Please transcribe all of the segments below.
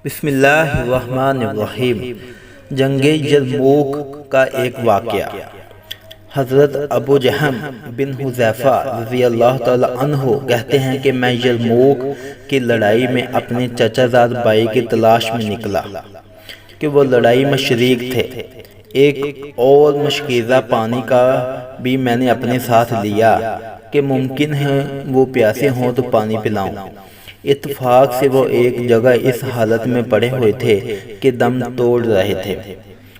بسم اللہ الرحمن الرحیم۔ جنگ یرموک کا ایک واقعہ۔ حضرت ابو جہم بن حذیفہ رضی اللہ تعالی عنہ کہتے ہیں کہ میں یرموک کی لڑائی میں اپنے چچا زاد بھائی کی تلاش میں نکلا کہ وہ لڑائی میں شریک تھے۔ ایک اور مشکیزہ پانی کا بھی میں نے اپنے ساتھ لیا کہ ممکن ہے وہ پیاسے ہوں تو پانی پلاؤں۔ اتفاق سے وہ ایک جگہ اس حالت میں پڑے ہوئے تھے کہ دم توڑ رہے تھے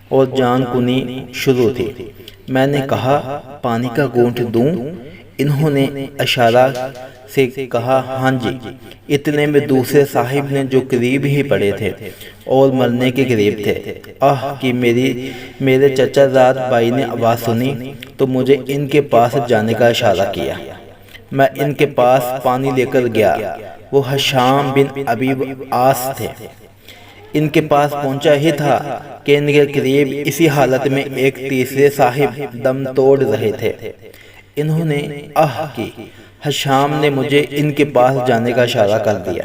اور جان کنی شروع تھی۔ میں نے کہا پانی کا گھونٹ دوں؟ انہوں نے اشارہ سے کہا ہاں جی۔ اتنے میں دوسرے صاحب نے جو قریب ہی پڑے تھے اور مرنے کے قریب تھے، کہ میرے چچا زاد بھائی نے آواز سنی تو مجھے ان کے پاس جانے کا اشارہ کیا۔ میں ان کے پاس پانی لے کر گیا۔ وہ حشام بن ابی عاص تھے۔ ان کے پاس پہنچا ہی تھا کہ ان کے قریب اسی حالت میں ایک تیسرے صاحب دم توڑ رہے تھے۔ انہوں نے کی۔ حشام نے مجھے ان کے پاس جانے کا اشارہ کر دیا۔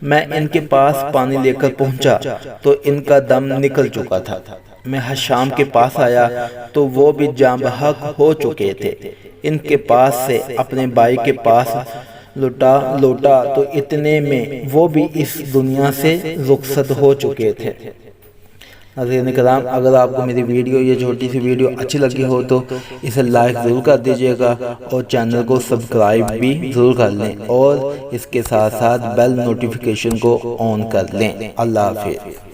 میں ان کے پاس پانی لے کر پہنچا تو ان کا دم نکل چکا تھا۔ میں حشام کے پاس آیا تو وہ بھی جاں بحق ہو چکے تھے۔ ان کے پاس سے اپنے بھائی کے پاس لوٹا تو اتنے میں وہ بھی اس دنیا سے رخصت ہو چکے تھے۔ ناظرین کرام، اگر آپ کو میری ویڈیو یہ چھوٹی سی ویڈیو اچھی لگی ہو تو اسے لائک ضرور کر دیجئے گا اور چینل کو سبسکرائب بھی ضرور کر لیں اور اس کے ساتھ ساتھ بیل نوٹیفیکیشن کو آن کر لیں۔ اللہ حافظ۔